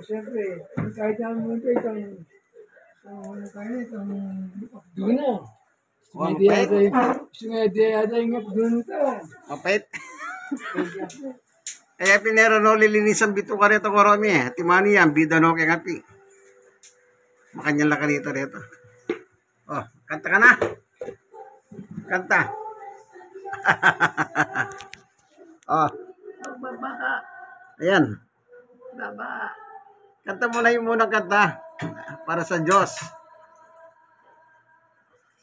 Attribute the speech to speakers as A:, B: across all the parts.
A: Siyempre, kahit naman ito, itong Abduna.
B: Wah, mapait.
A: Sumedi yata yung Abduna ito.
B: Mapait. Kaya pinero no lilinisan bito ka rito ko Romy eh. Timani yan, bida no kaya ngapi. Makanyang laka dito rito. Oh, kanta ka na. Kanta. Oh,
C: Baba,
B: ayan.
C: baba.
B: Kanta mo na yung munang kanta. Para sa Diyos.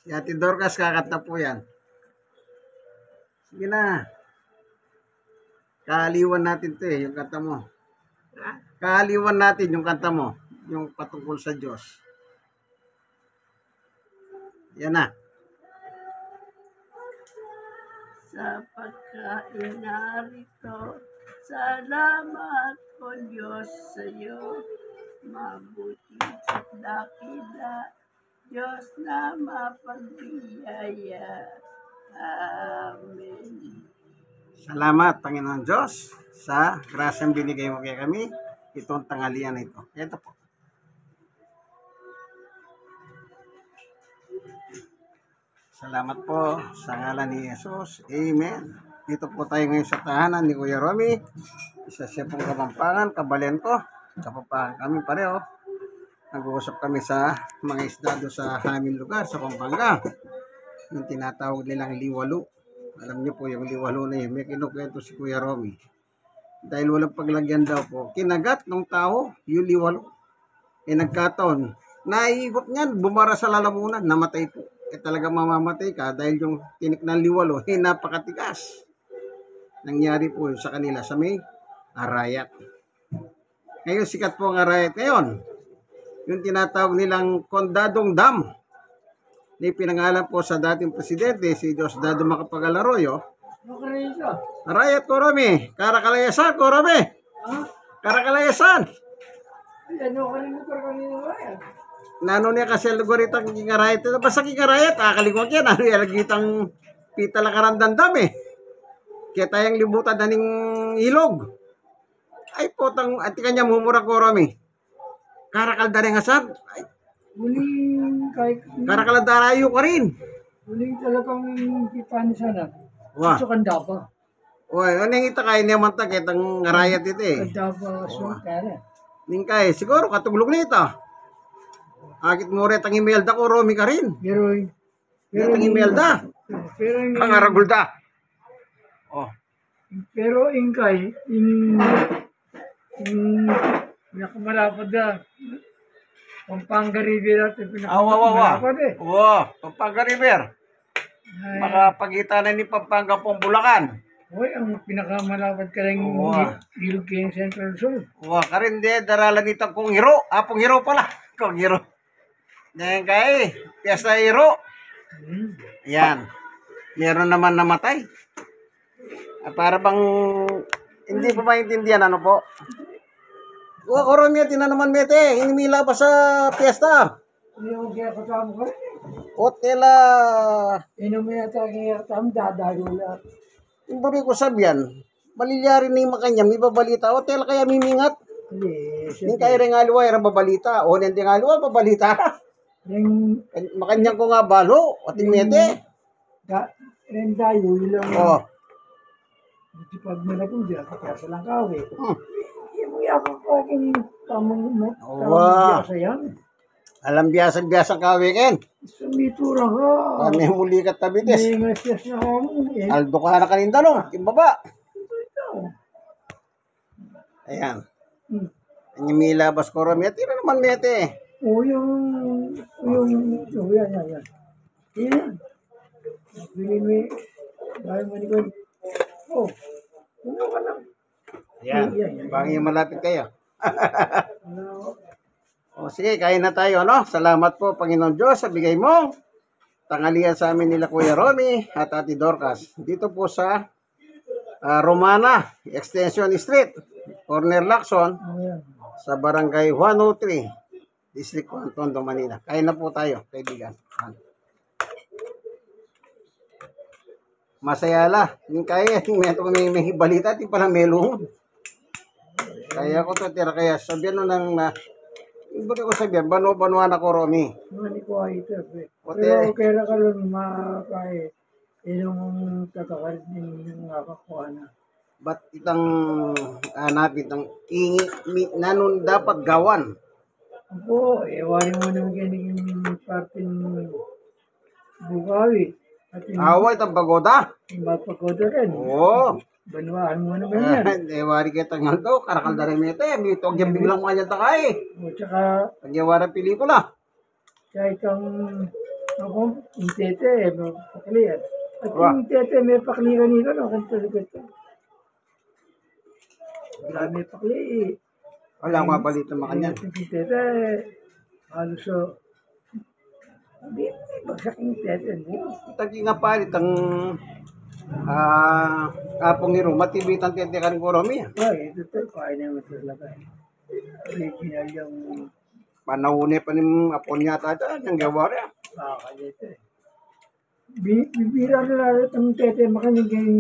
B: Si Ate Dorcas kakanta po yan. Sige na. Kaaliwan natin to eh, yung kanta mo.
C: Ha?
B: Kaaliwan natin yung kanta mo. Yung patungkol sa Diyos. Yan na.
C: Sa pagkain narito, salamat o Diyos sa iyo. Mabuti at dakila, Diyos na mapagbiyaya. Amen.
B: Salamat, Panginoon Diyos, sa grasyang binigay mo kay kami itong tanghalian na ito. Ito po. Salamat po sa ngalan ni Jesus. Amen. Dito po tayo ngayon sa tahanan ni Kuya Romy. Isa siya pong Kapampangan, kabalen ko. Kapampangan kami pareho. Nag-uusap kami sa mga isda doon sa aming lugar, sa Pampanga. Yung tinatawag nilang liwalo. Alam niyo po yung liwalo na yun. May kinukwento si Kuya Romy. Dahil walang paglagyan daw po. Kinagat ng tao yung liwalo. Nagkataon. Naiikot niyan. Bumara sa lalamunan. Namatay po. Talaga mamamatay ka dahil yung tinik ng liwalo napakatigas. Nangyari po sa kanila sa may Arayat. Ngayon sikat po ang Arayat ngayon. Yung tinatawag nilang Condadong Dam. Ni pinangalan po sa dating presidente si Diosdado Macapagal Arroyo. Arayat ko Romy. Karakalayasan ko Romy. Karakalayasan.
A: Ano ka rin ito kanina Arayat?
B: Nano niya kasi lugar itang kingarayat. Basta kingarayat, kaligwag yan. Ano yan, lagitang pita lakaran dandam eh. Kaya tayong libutan na ning ilog. Ay potang, ati kanya mumura ko Romy. Karakaldari nga sab.
A: Huling kahit
B: Karakaldarayo ka rin.
A: huling talagang kipan sana.
B: Wah.
A: Ito kanda pa.
B: Uy, ano yung ita kayo niya mantag itang ngarayat ito eh.
A: Kanda pa sumpara.
B: Ning kay, siguro katuglog nito. Akit mo rin tang Imelda ko, Romy ka rin.
A: Pero
B: Tang Imelda.
A: pero
B: Pangaragulda. Oh.
A: pero ingkay in pinakamalapad na Pampanga River at pinakamalapad eh.
B: Wow, Pampanga River.
A: Ay,
B: Makapagitan na ni Pampanga pong Bulacan.
A: Hoy, ang pinakamalapad ka lang
B: Wow.
A: Ilog Central Zone.
B: Wow, karin de, daralan nito kong hiro. Pong hiro pala. Kong hiro. Yan kay, Piesta Hiro. Yan. Meron naman namatay. Para bang, hindi po maintindihan ano po. Huwag Romy, tina naman mete. Hinimila pa sa piyesta.
A: Hindi mo kaya kasama ko.
B: Hotela.
A: Inom mo yata kaya kasama, dadayo lahat.
B: Yung bari ko sabihan, malilyari na yung makanyam, ibabalita. Hotel kaya mimingat.
A: Hindi,
B: Yung kaya rin aliwa, yung babalita. O, hindi nga aliwa, babalita.
A: yung
B: Makanyang ko nga balo. O, timete.
A: yung dayo, yun lang.
B: O.
A: Buti pag malapong dyan, kaya lang kawi.
B: Hmm.
A: Yung mga pagkaking tamang
B: Wow.
A: biyasa yan.
B: Alam biyasang kawikin.
A: Sumitura ka.
B: May muli ka tabites.
A: May ngasiyas na kamo.
B: Aldo ka na kaninda no. Kimbaba. Ayan. Yung mila baskoro mete. Tira naman mete.
A: O yan. Yan. Bili mo bahay mo ni ko. Oh. Ano ka lang?
B: Ayan. Bangin malapit kayo.
A: Ano?
B: O sige, kain na tayo, no? Salamat po, Panginoon Diyos, sa bigay mo. Tanghalian sa amin nila Kuya Romy at Ate Dorcas. Dito po sa Romana, Extension Street, Corner Lacson,
A: Ayan.
B: sa Barangay 103, District 1, Tondo, Manila. Kain na po tayo, kaibigan. Masaya la. Yung kaya, may balita, di pala melong. Kaya ako tatira, kaya sabihan mo nang na, hindi ko sabihan, banu-banuan ako, Romy.
A: Mani ko ay ito.
B: Ote.
A: Pero okay na ka lang makakaya. Yung tatakarit ng nakakuha na.
B: Ba't itang hanapin ang ingi, nanon dapat gawan?
A: Ako, ewan mo naman ganyan parting bukawi. At yung
B: Away itang pagoda?
A: mapagoda rin.
B: Oo.
A: Banwaan mo naman yan.
B: Ewari kita nga to, karakal na rin ito eh. Mito, ang biglang mo kanya takay.
A: O tsaka,
B: Ang ewari pelikula.
A: kahit ang ako, yung tete, may paklian. At
B: Wah.
A: yung tete, may pakli kanina, no? Kung talaga ito. Wala may pakli eh.
B: Wala akong mabalita makanya.
A: Yung tete, halos so, hindi, bagsak yung tete.
B: Tagi nga palit ang apong ni Roma, tibitan tete ka rin ko, Romy.
A: Ay, ito to, kaya naman talaga. Original yung
B: Panahuni pa ni apon yata ito, yung gawa rin.
A: baka dito eh. Bibira na lahat ang tete makinig yung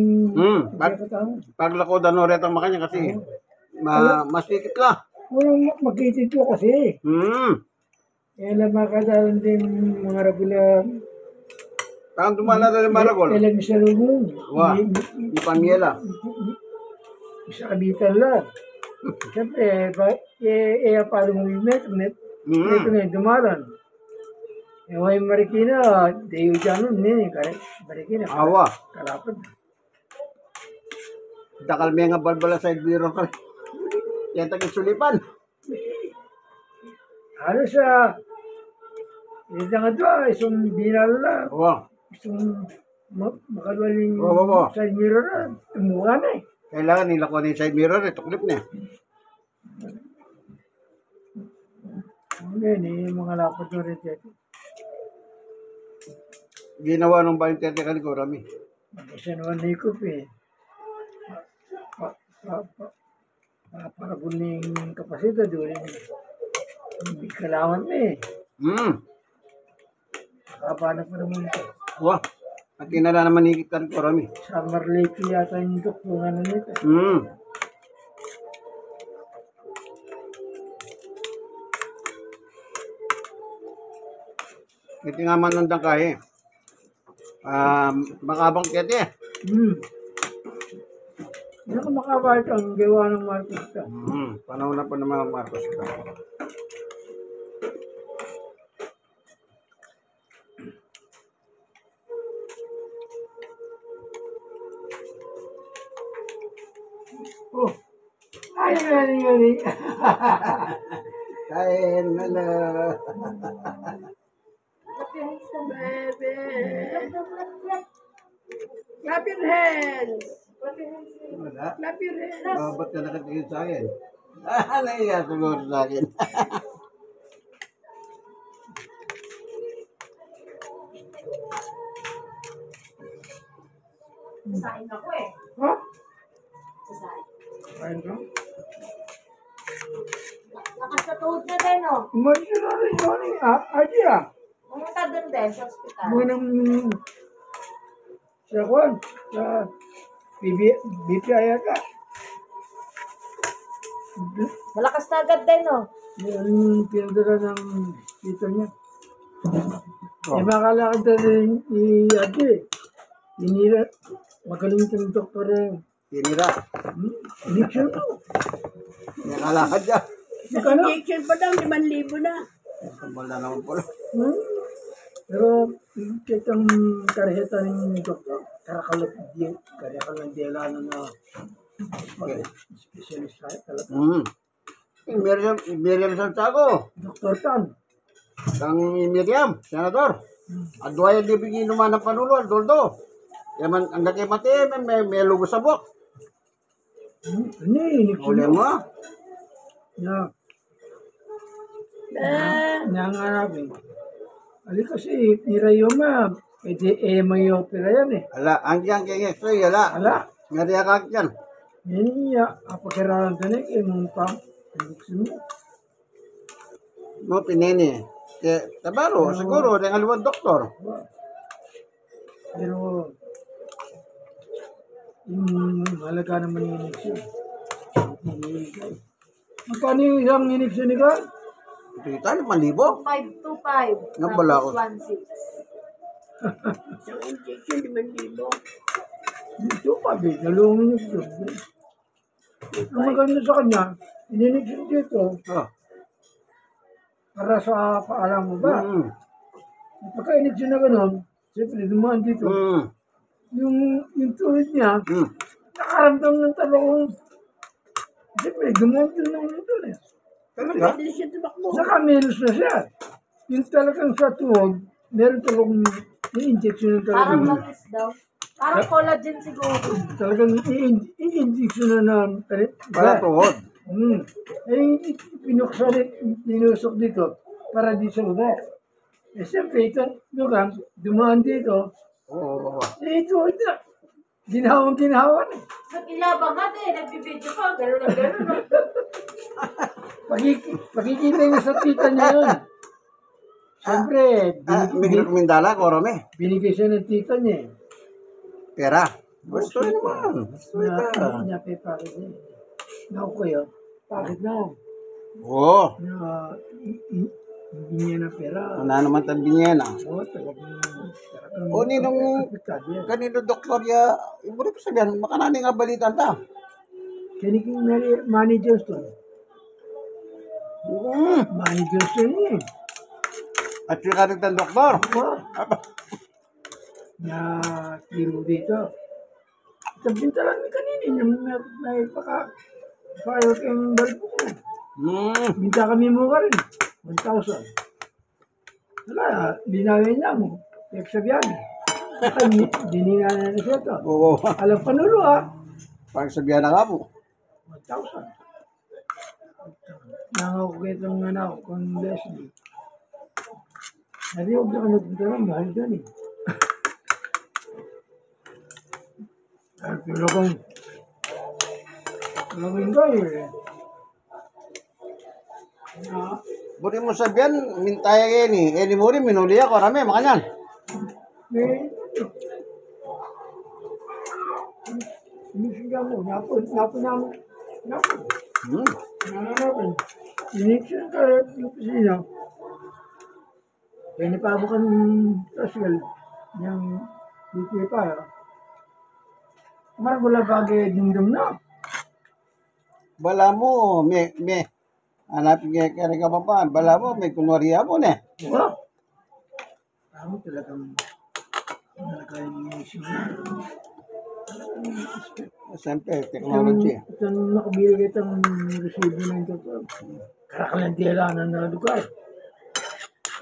A: katao.
B: Paglako daw rin ang makanya kasi masikit la.
A: Walang magkitid ko kasi. Kaya lang makadalan din mga regular.
B: Saan dumala rin maragol?
A: Alam sa lubong.
B: Wah, di pamiela.
A: Sa kabitan lang. Siyempre, paano mo yung net. Ito na yung dumaran. Yung Marikina, dayo dyan nun, kaya Marikina.
B: Awa.
A: Kalapad.
B: Dakal may nga balbala sa biro ka. Yan taging sulipan.
A: Halos sa ito nga doon, isang binal na,
B: Wow.
A: isang makalwaling
B: Oo.
A: side mirror na, tumuha na eh.
B: Kailangan nila ko ni side mirror, ito clip niya.
A: Ngayon eh, yung mga lapad na rin dito.
B: Ginawa nung ba yung tete ka ni Kurami?
A: Isa naman na ikop eh. Para buning kapasita doon eh. Hindi kalawan na eh. Kapanak pa naman ito.
B: Wow. At kinala naman ni ka ni Kurami.
A: Summer Lake yata yung tuktungan na nito.
B: Ito nga man nandang kahe. Makabang tete.
A: Hindi ako makabalik ang gawa ng Marcos ka.
B: Panahon na pa naman ang Marcos ka.
A: Oh! Ay!
B: Kain na na.
C: Baby. Clap your hands.
B: Wala.
C: Clap your hands.
B: Ba't ka nakatingin sa akin? Naiya siguro sa akin.
D: Sasain ako eh.
A: Ha?
D: Sasain.
A: Ayun ka?
D: Nakasatuhod na din, oh.
A: Umalis na rin yun eh. Adi ah.
D: Pumunta dun din sa ospital.
A: Munang sa kwan, sa BPI ka.
D: Malakas na agad din, oh.
A: Yung pinadala ng tito niya. Eh, makalakad na rin i-adi. Inira, magaling itong doktor eh.
B: Tinira.
A: Injection to.
B: Nakalakad niya.
A: Magkano?
C: Injection pa daw, 5,000 na.
B: Kambal na naman pala.
A: Pero, itong kareheta ng doktor, karakalat ng dela na specialist tayo talaga.
B: Miriam Santiago.
A: Dr. Tan.
B: Kang Miriam, senador. Adwaya di bigyan naman ng panulo, Doldo. Yaman, ang daki mati, may lugo sa buwak.
A: Ini,
B: Uli mo.
A: Ya. Nangarapin. Ali kasi, nirayoma. May opera yan eh.
B: Ala, angkyang kaya x-ray, ala.
A: Ala,
B: Ngariya ka yan.
A: yan niya. Apakiralan ka na mong pang. Buksin mo.
B: No, pinini. Kaya, tabaro, siguro, dengan luwag doktor.
A: Pero, yung halaga naman yung siya. Magkano yung isang injection ni Carl?
B: Tita, 5,000.
D: 525.
B: Nga pala ako.
D: 1,600.
C: Isang injection, 5,000.
A: Dito pa, dalawang injection. Ang maganda sa kanya, ininjection dito,
B: Oh.
A: para sa paalam mo ba?
B: Mm.
A: Pagka-injection na gano'n, siyempre dumaan dito.
B: Mm.
A: Yung tuhod niya,
B: Mm.
A: nakaramdam ng talong. Siyempre, dumaan din ng ito eh.
B: Talaga?
C: Pwede siya tumakbo.
A: Nakamelos na siya. Yung talagang sa tuhod, meron talong i-injection ng
D: Parang
A: talagang.
D: lapis daw. Parang collagen siguro.
A: Talagang i-injection na ng
B: Para tuhod.
A: Eh, pinusok dito para di sa ugat. Eh, siyempre, ito, lugang, dumaan dito.
B: Oo.
A: Eh, ito, ginawang.
D: Sa kilabang nga din, nagbibideo pa. Gano'n na gano'n.
A: Pakikita niya sa tita niya yun. Siyempre,
B: May ginagumindala ko, Rome.
A: binigay siya ng tita niya.
B: Pera. Gusto rin naman. Gusto rin
A: Na,
B: ka.
A: niya pa pakit niya. Naku ko yun. Bakit na?
B: Oo.
A: Na, hindi niya na pera.
B: Ano naman tabi niya na.
A: Oo, talagang.
B: O, ninong
A: apektado yan.
B: kanino doktor ya, ibo rin ko sabihan, baka nani nga balitan ta.
A: Kini kong Manny Johnston. Manny Johnston eh.
B: At yung kanig ng doktor.
A: Na tiro dito. Sabihin talaga ni kanina yung may payo kayong balbo ko. Minta kami mo ka rin. 1,000. Wala, linawin niya mo. Pek sabihan. Dininga na na siya to.
B: Oo.
A: Alam panulo ha.
B: Pag sabihan na nga po.
A: 1,000. Nangako ko itong anak kong Leslie. Sabi, huwag na ka nagpunta lang, mahal dyan eh. Pero kung ko eh.
B: Buri mo sabihan, mintaya gini. Ni mo rin, minuli ako, rame, makanyan.
A: Eh, Inisigaw mo, napo namin. Nananapin. Inisigaw ka yung kusina. Kaya napabo ka ng social. Yung dito pa. Marang wala bagay dindom na.
B: Bala mo, hanapin kaya ka pa pa. Bala mo, may kunwariya mo na.
A: Diba? Tama talagang nakalimusin na.
B: Siyempre, technology.
A: Itong nakabili kitang resibo ng doktor. Karakalandela na lugar.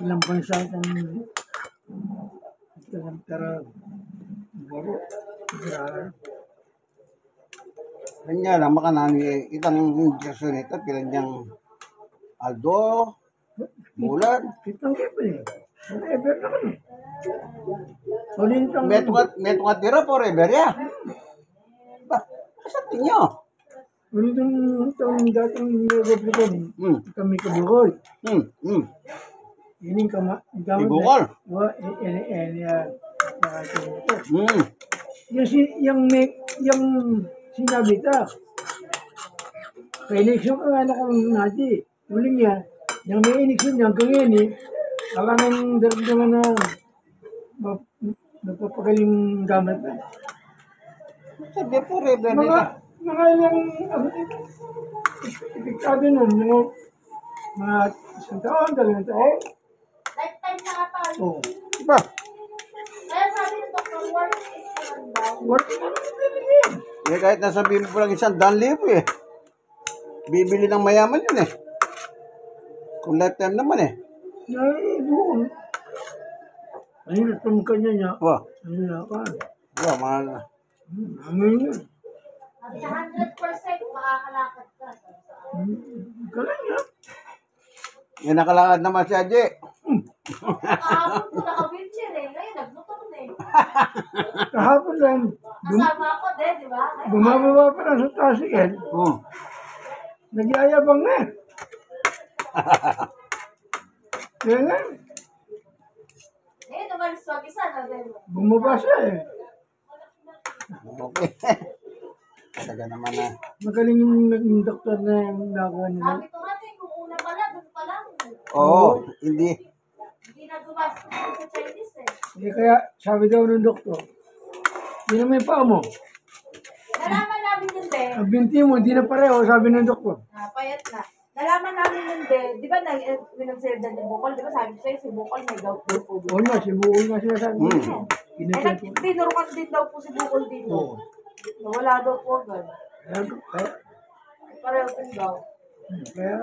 A: Ilang bansa itong tara baro.
B: Kanya lang, baka nani, itang injection ito, pilang niyang Aldo, Bulan.
A: Kitang kipa eh. Forever na kami. Uling itong
B: Meto nga tira po, Reberia. Ba, kasat ninyo?
A: uling itong dating nilagay ko kami kabukol. Ining
B: Ibukol.
A: Yung sinabi ta. Kaya eleksyon ka nga na kami natin. Uling yan. Yung may eleksyon niya hanggang yan eh. Alam ng daramdaman na napapagaling gamit na.
B: Sabi po, Reberia.
A: Mga ilang epektado nun. Mga isang taon, 2 taon.
D: Lifetime na nga tayo.
A: Oo.
B: Diba?
D: Kaya sabi ng doktor, worth it naman daw.
A: Working na naman din yan.
B: Eh, kahit nasa bibili po lang 100,000 eh. Bibili ng mayaman yun eh. Kung lifetime naman eh.
A: Naibuon. Ayun, itong kanya niya.
B: Wah,
A: Ayun na ka.
B: wah, mahal na.
A: Amin yun.
D: At sa 100% makakalakad ka.
A: Galing niya.
B: Yan nakalakad naman si Aje.
D: Kahapon ko naka-wheelchair eh. Ngayon, nagmotor na eh.
A: Kahapon lang,
D: Kasama ako din, di ba?
A: bumababa pa lang sa tasikel. Nagyayabang na. Kaya nga,
D: Eh, tumalis wag isa na din.
A: bumaba siya eh.
B: Okay. Talaga naman na.
A: Magaling yung naging doktor na yung nakuha nila.
D: Sabi ko nga din, kung una pala, doon pa lang.
B: Oo, hindi.
D: Hindi na gumastos sa Chinese eh.
A: Eh, kaya sabi daw ng doktor, hindi naman yung paa mo.
D: Nalaman namin yun, be.
A: Ang binti mo, hindi na pareho, sabi ng doktor.
D: Payat na. Nalaman namin yun, be. Di ba, minagsildan ni Bukol? Di ba, sabi ko sa'yo, si Bukol may gout daw po.
A: Oo na, si Bukol nga sila sabi.
D: Tinurukan din daw po si Bukol dito. Nawala daw po agad. Pareho kong gout.
A: Kaya,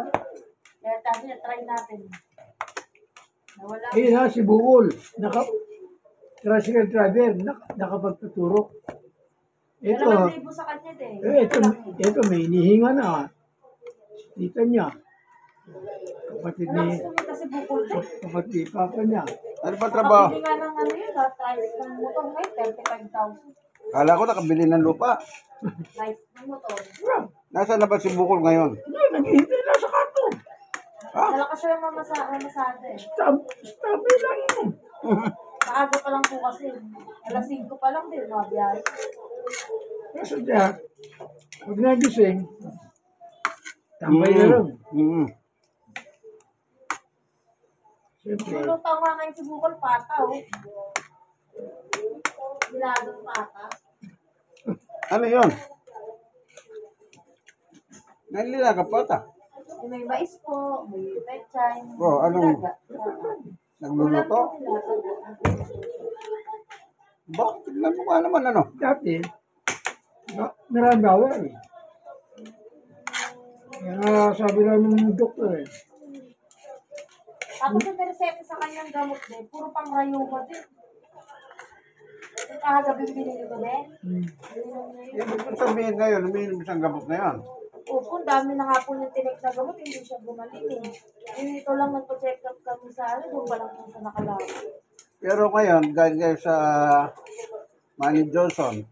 D: Kaya tayo na, try natin. Nawala.
A: ayun na, si Bukol, tricycle driver, nakapagtuturo. Ito,
D: 2,000 sa kanya din.
A: ito may hinihinga na. Tita niya. Kapatid
D: Malakas
A: ni,
D: naman kasi Bukol din.
A: kapatid ni papa niya.
B: Ano ba trabaho?
D: Kapili nga ng ano yun, try ng motor ngayon, 35,000.
B: Kala ko nakabili ng lupa.
D: Price ng motor.
B: Nasaan na ba si Bukol ngayon?
A: Hindi, naghihintay lang sa kanto.
D: Malakas siya yung mamasada eh.
A: Tabi lang yun.
D: Maaga pa lang po kasi. Alas 5 pa lang din, mabiyahe.
A: Kasi siya, pag nagising, tambay na lang. Siyempre,
D: Lulutaw nga ngayon si Bukol, pata oh. Ginagong pata.
B: Ano yun? Nanlilaga pa ta.
D: May mais po, may pechay.
B: Oh, anong-
D: nilaga.
B: Nagluluto?
D: Ulam po nilaga.
B: Bakit? Tignan mo nga naman ano.
A: dati, naramdawa eh. Kaya nga sabi lang ng doktor eh,
D: Tapos yung reseta sa kanyang gamot din, puro pang rayuma din. Yung kahagabi binili ko din.
B: Ibig ko sabihin ngayon, umiinom isang gamot na yan.
D: Opo, ang dami na nga po yung tinik na gamot, hindi siya gumaling eh. Yung ito lang nagpa-check up kami sa ano, doon pa lang po siya nakalaki.
B: Pero ngayon, dahil kayo sa Manny Johnson,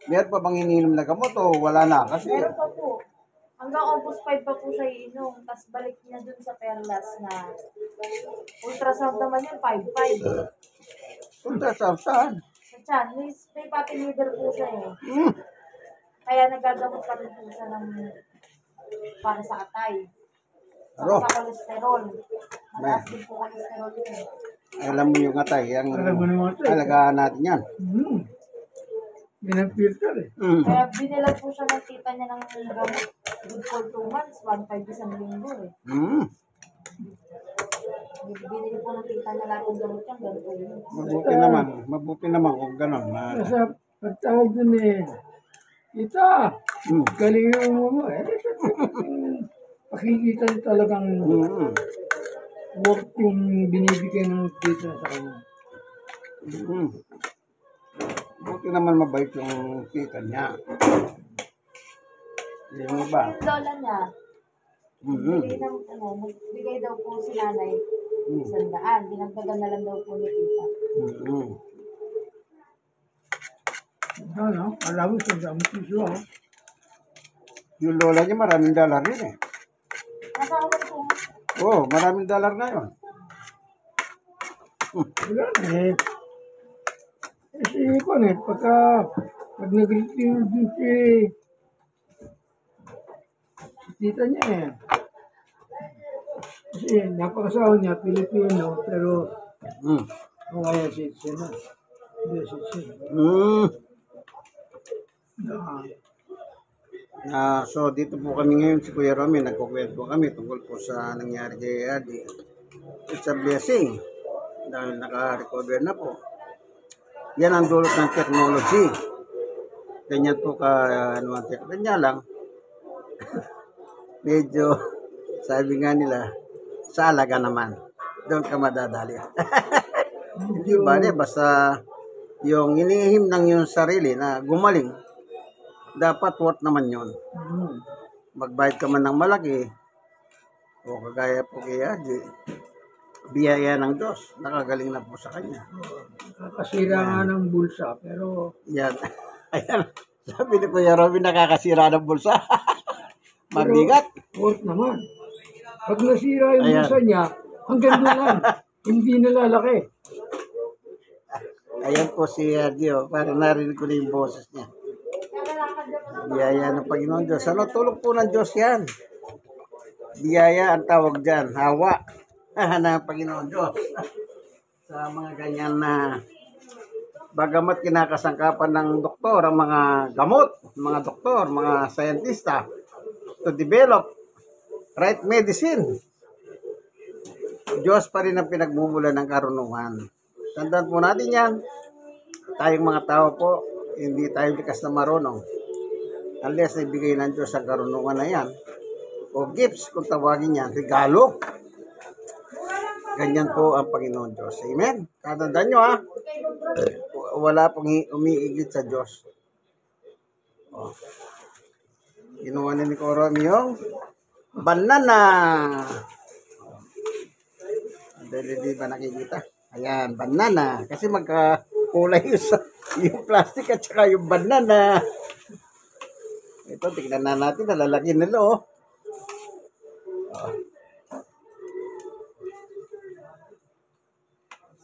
B: meron pa bang iniinom na gamot o wala na? Kasi,
D: Meron pa po. Hanggang August 5 pa po siya iinom. Tapos balik niya dun sa Perlas na ultrasound naman yun, 5-5.
B: punta sa saan?
D: Sa tiyan, may fatty liver po siya eh.
B: Hmm.
D: Kaya nagagamot kami po siya ng para sa atay.
B: Aro.
D: Sa cholesterol. Mataas din po cholesterol yun.
B: Alam mo yung atay, ang
A: alam mo naman ito eh.
B: alagaan natin yan.
A: Yan ang filter eh.
B: Hmm.
D: Kaya binilag po siya ng tita niya ng gamot. Good for 2 months, 1.5 isang linggo eh.
B: Hmm.
D: Binili po ng tita niya lahat ng gamot niya, ganito yun.
B: Mabuti naman kung gano'n.
A: Kasi pagtawag dun eh, Ita,
B: Hmm.
A: galing yung mo eh. Pakikita niyo talagang
B: Hmm.
A: work yung binibigay ng tita sa kanya.
B: Hmm. Buti naman mabait yung tita niya. Yung iba.
D: Yung lola niya,
B: Hmm.
D: bigay ng, magbigay daw po si nanay 100. Dinagdagan na lang daw po ni tita.
B: Hmm.
A: Ano, alam mo sa dami siya.
B: Yung lola niya maraming dollar rin eh.
D: Asawa po.
B: Oo, maraming dollar na yun.
A: Wala na eh. Si Konet, pag nag-retire din si tita niya eh. Kasi napakasawa niya, Pilipino, pero
B: Hmm.
A: kaya citizen na. Hindi citizen.
B: Hmm.
A: Na,
B: So dito po kami ngayon si Kuya Romy, nagkukwento po kami tungkol po sa nangyari kay Adi. It's a blessing dahil naka-recover na po. Yan ang dulot ng technology. Ganyan po ka ano ang kanya lang. Medyo sabi nga nila sa alaga naman. Doon ka madadali. Hindi ba basta yung inihim ng yung sarili na gumaling, dapat worth naman yun. Magbayad ka man ng malaki, o kagaya po kay Adi, biyaya ng Diyos, nakagaling na po sa kanya.
A: kakasira nga ng bulsa, pero
B: Yan. Ayan. Sabi ni Kuya Robin, nakakasira ng bulsa. Mabigat.
A: worth naman. Pag nasira yung
B: Ayan.
A: bulsa niya, hanggang doon lang. Hindi nalalaki.
B: Ayan po si Adi, para narinig ko na yung boses niya.
D: Nagalakad daw
B: Biyaya ng Panginoon Diyos. Ano? Tulong po ng Diyos yan. Biyaya ang tawag dyan. Hawa ng Panginoon Diyos. Sa mga ganyan na bagamat kinakasangkapan ng doktor, ang mga gamot, mga doktor, mga scientista to develop right medicine. Diyos pa rin ang pinagmumulan ng karunungan. Tandaan po natin yan. Tayong mga tao po, hindi tayo likas na marunong. Unless ibigay ng Diyos ang karunungan na yan. O gifts, kung tawagin yan, regalo. Ganyan po ang Panginoon Diyos. Amen? Tatandaan nyo ha. Wala pong umiigit sa Diyos. O. Ginawa ni Romy yung banana. Dahil di ba nakikita? Ayan, banana. Kasi magkakulay yung plastic at saka yung banana. Ito, tignan na natin. Nalalaki nila, oh.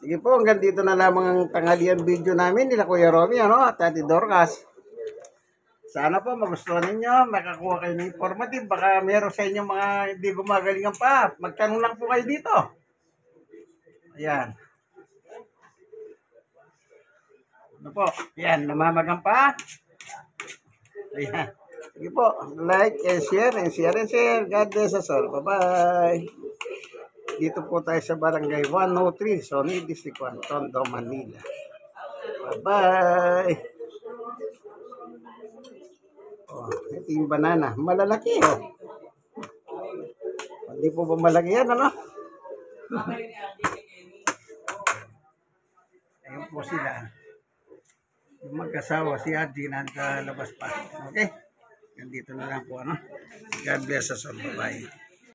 B: Sige po, hanggang dito na lamang ang tanghalian video namin nila Kuya Romy, ano, at Ate Dorcas. Sana po magustuhan ninyo, makakuha kayo ng informative. Baka meron sa inyo mga hindi gumagalingan pa. Magtanong lang po kayo dito. Ayan. Ano po? Ayan, namamagang pa. Ayan. Sige po, like and share and share and share. God bless us all. Bye-bye. Dito po tayo sa Barangay 103, Sony District 1, Tondo, Manila. Bye-bye. Oh, ito yung banana. Malalaki, oh. Hindi po ba malaki yan, ano? Ayun po sila. Yung magkasawa, si Adi nandalabas pa. Okay? Yan dito na lang po, ano? God bless us all. Bye-bye.